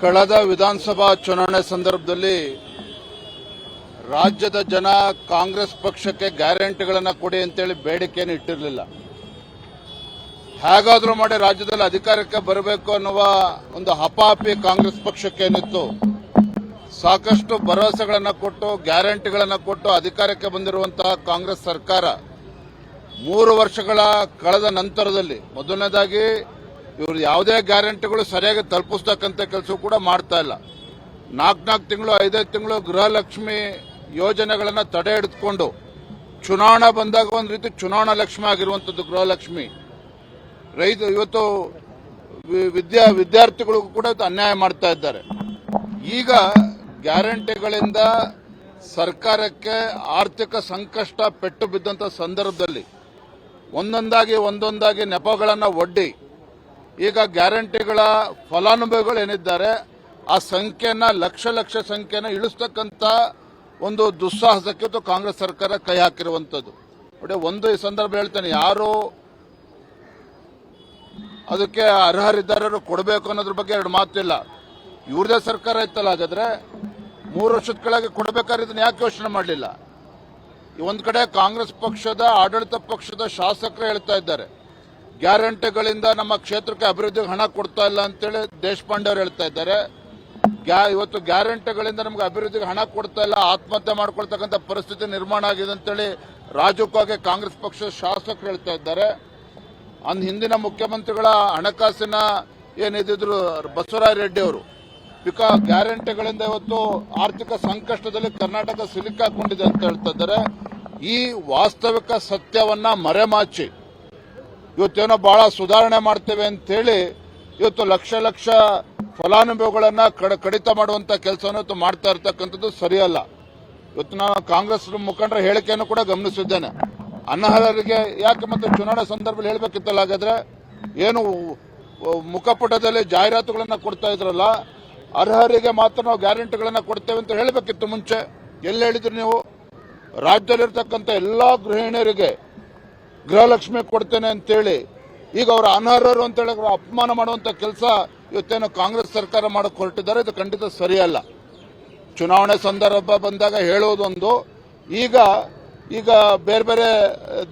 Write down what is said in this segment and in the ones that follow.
ಕಳೆದ ವಿಧಾನಸಭಾ ಚುನಾವಣೆ ಸಂದರ್ಭದಲ್ಲಿ ರಾಜ್ಯದ ಜನ ಕಾಂಗ್ರೆಸ್ ಪಕ್ಷಕ್ಕೆ ಗ್ಯಾರಂಟಿಗಳನ್ನು ಕೊಡಿ ಅಂತೇಳಿ ಬೇಡಿಕೆಯನ್ನು ಇಟ್ಟಿರಲಿಲ್ಲ. ಹೇಗಾದರೂ ಮಾಡಿ ರಾಜ್ಯದಲ್ಲಿ ಅಧಿಕಾರಕ್ಕೆ ಬರಬೇಕು ಅನ್ನುವ ಒಂದು ಹಪಾಹಪಿ ಕಾಂಗ್ರೆಸ್ ಪಕ್ಷಕ್ಕೆ ಏನಿತ್ತು, ಸಾಕಷ್ಟು ಭರವಸೆಗಳನ್ನು ಕೊಟ್ಟು ಗ್ಯಾರಂಟಿಗಳನ್ನು ಕೊಟ್ಟು ಅಧಿಕಾರಕ್ಕೆ ಬಂದಿರುವಂತಹ ಕಾಂಗ್ರೆಸ್ ಸರ್ಕಾರ 3 ವರ್ಷಗಳ ಕಳೆದ ನಂತರದಲ್ಲಿ ಮೊದಲನೇದಾಗಿ ಇವರು ಯಾವುದೇ ಗ್ಯಾರಂಟಿಗಳು ಸರಿಯಾಗಿ ತಲುಪಿಸ್ತಕ್ಕಂಥ ಕೆಲಸ ಕೂಡ ಮಾಡ್ತಾ ಇಲ್ಲ. 4 ತಿಂಗಳು 5 ತಿಂಗಳು ಗೃಹಲಕ್ಷ್ಮಿ ಯೋಜನೆಗಳನ್ನು ತಡೆ ಹಿಡಿದುಕೊಂಡು ಚುನಾವಣೆ ಬಂದಾಗ ಒಂದು ರೀತಿ ಚುನಾವಣಾ ಲಕ್ಷ್ಮಿ ಆಗಿರುವಂಥದ್ದು ಗೃಹಲಕ್ಷ್ಮಿ. ಇವತ್ತು ವಿದ್ಯಾರ್ಥಿಗಳಿಗೂ ಕೂಡ ಅನ್ಯಾಯ ಮಾಡ್ತಾ ಇದ್ದಾರೆ. ಈಗ ಗ್ಯಾರಂಟಿಗಳಿಂದ ಸರ್ಕಾರಕ್ಕೆ ಆರ್ಥಿಕ ಸಂಕಷ್ಟ ಪೆಟ್ಟು ಬಿದ್ದಂಥ ಸಂದರ್ಭದಲ್ಲಿ ಒಂದೊಂದಾಗಿ ನೆಪಗಳನ್ನು ಒಡ್ಡಿ ಈಗ ಗ್ಯಾರಂಟಿಗಳ ಫಲಾನುಭವಿಗಳು ಏನಿದ್ದಾರೆ ಆ ಸಂಖ್ಯೆನ ಲಕ್ಷ ಸಂಖ್ಯೆನ ಇಳಿಸ್ತಕ್ಕಂಥ ಒಂದು ದುಸ್ಸಾಹಸಕ್ಕೆ ಕಾಂಗ್ರೆಸ್ ಸರ್ಕಾರ ಕೈ ಹಾಕಿರುವಂಥದ್ದು. ಒಂದು ಈ ಸಂದರ್ಭ ಹೇಳ್ತೇನೆ, ಯಾರು ಅದಕ್ಕೆ ಅರ್ಹರಿದ್ದಾರೋ ಕೊಡಬೇಕು ಅನ್ನೋದ್ರ ಬಗ್ಗೆ 2 ಮಾತಿಲ್ಲ. ಇವ್ರದೇ ಸರ್ಕಾರ ಇತ್ತಲ್ಲ, ಹಾಗಾದ್ರೆ 3 ವರ್ಷದ ಕೆಳಗೆ ಕೊಡಬೇಕಾದ್ರೆ ಇದನ್ನ ಯಾಕೆ ಯೋಚನೆ ಮಾಡಲಿಲ್ಲ? ಒಂದು ಕಡೆ ಕಾಂಗ್ರೆಸ್ ಪಕ್ಷದ ಆಡಳಿತ ಪಕ್ಷದ ಶಾಸಕರು ಹೇಳ್ತಾ ಇದ್ದಾರೆ, ಗ್ಯಾರಂಟಿಗಳಿಂದ ನಮ್ಮ ಕ್ಷೇತ್ರಕ್ಕೆ ಅಭಿವೃದ್ಧಿಗೆ ಹಣ ಕೊಡ್ತಾ ಇಲ್ಲ ಅಂತೇಳಿ ದೇಶಪಾಂಡೆ ಅವರು ಹೇಳ್ತಾ ಇದ್ದಾರೆ. ಇವತ್ತು ಗ್ಯಾರಂಟಿಗಳಿಂದ ನಮ್ಗೆ ಅಭಿವೃದ್ಧಿಗೆ ಹಣ ಕೊಡ್ತಾ ಇಲ್ಲ, ಆತ್ಮಹತ್ಯೆ ಮಾಡ್ಕೊಳ್ತಕ್ಕಂಥ ಪರಿಸ್ಥಿತಿ ನಿರ್ಮಾಣ ಆಗಿದೆ ಅಂತೇಳಿ ರಾಜಕೀಯವಾಗಿ ಕಾಂಗ್ರೆಸ್ ಪಕ್ಷದ ಶಾಸಕರು ಹೇಳ್ತಾ ಇದ್ದಾರೆ. ಹಿಂದಿನ ಮುಖ್ಯಮಂತ್ರಿಗಳ ಹಣಕಾಸಿನ ಏನಿದ್ರು ಬಸವರಾಜ ರೆಡ್ಡಿ ಅವರು ಗ್ಯಾರಂಟಿಗಳಿಂದ ಇವತ್ತು ಆರ್ಥಿಕ ಸಂಕಷ್ಟದಲ್ಲಿ ಕರ್ನಾಟಕ ಸಿಲುಕಾಕೊಂಡಿದೆ ಅಂತ ಹೇಳ್ತಾ ಇದ್ದಾರೆ. ಈ ವಾಸ್ತವಿಕ ಸತ್ಯವನ್ನ ಮರೆಮಾಚಿ ಇವತ್ತೇನೋ ಬಹಳ ಸುಧಾರಣೆ ಮಾಡ್ತೇವೆ ಅಂತೇಳಿ ಇವತ್ತು ಲಕ್ಷ ಫಲಾನುಭವಿಗಳನ್ನ ಕಡಿತ ಮಾಡುವಂತ ಕೆಲಸವನ್ನು ಇವತ್ತು ಮಾಡ್ತಾ ಇರ್ತಕ್ಕಂಥದ್ದು ಸರಿಯಲ್ಲ. ಇವತ್ತು ನಾನು ಕಾಂಗ್ರೆಸ್ ಮುಖಂಡರ ಹೇಳಿಕೆಯನ್ನು ಕೂಡ ಗಮನಿಸಿದ್ದೇನೆ. ಅನರ್ಹರಿಗೆ ಯಾಕೆ ಮತ್ತೆ ಚುನಾವಣಾ ಸಂದರ್ಭದಲ್ಲಿ ಹೇಳಬೇಕಿತ್ತಲ್ಲ? ಹಾಗಾದ್ರೆ ಏನು ಮುಖಪುಟದಲ್ಲಿ ಜಾಹೀರಾತುಗಳನ್ನ ಕೊಡ್ತಾ ಇದ್ರಲ್ಲ, ಅರ್ಹರಿಗೆ ಮಾತ್ರ ನಾವು ಗ್ಯಾರಂಟಿಗಳನ್ನ ಕೊಡ್ತೇವೆ ಅಂತ ಹೇಳಬೇಕಿತ್ತು ಮುಂಚೆ. ಎಲ್ಲಿ ಹೇಳಿದ್ರಿ ನೀವು? ರಾಜ್ಯದಲ್ಲಿರ್ತಕ್ಕಂಥ ಎಲ್ಲಾ ಗೃಹಿಣಿಯರಿಗೆ ಗೃಹಲಕ್ಷ್ಮಿ ಕೊಡ್ತೇನೆ ಅಂತೇಳಿ ಈಗ ಅವರ ಅನರ್ಹರು ಅಂತೇಳಿ ಅಪಮಾನ ಮಾಡುವಂತ ಕೆಲಸ ಇವತ್ತೇನು ಕಾಂಗ್ರೆಸ್ ಸರ್ಕಾರ ಮಾಡಕ್ಕೆ ಹೊರಟಿದ್ದಾರೆ. ಇದು ಖಂಡಿತ ಸರಿಯಲ್ಲ. ಚುನಾವಣೆ ಸಂದರ್ಭ ಬಂದಾಗ ಹೇಳೋದೊಂದು, ಈಗ ಬೇರೆ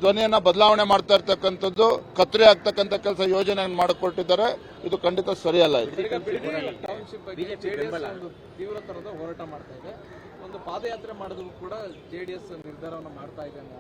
ಧ್ವನಿಯನ್ನ ಬದಲಾವಣೆ ಮಾಡ್ತಾ ಇರ್ತಕ್ಕಂಥದ್ದು, ಕತ್ತರಿ ಆಗ್ತಕ್ಕಂಥ ಕೆಲಸ ಯೋಜನೆಯನ್ನು ಮಾಡಿಕೊಟ್ಟಿದ್ದಾರೆ. ಇದು ಖಂಡಿತ ಸರಿಯಲ್ಲ. ತೀವ್ರ ತರದ ಹೋರಾಟ ಮಾಡ್ತಾ ಇದೆ. ಒಂದು ಪಾದಯಾತ್ರೆ ಮಾಡಿದ್ರು ಕೂಡ ಜೆಡಿಎಸ್ ನಿರ್ಧಾರವನ್ನು ಮಾಡ್ತಾ ಇದೆ.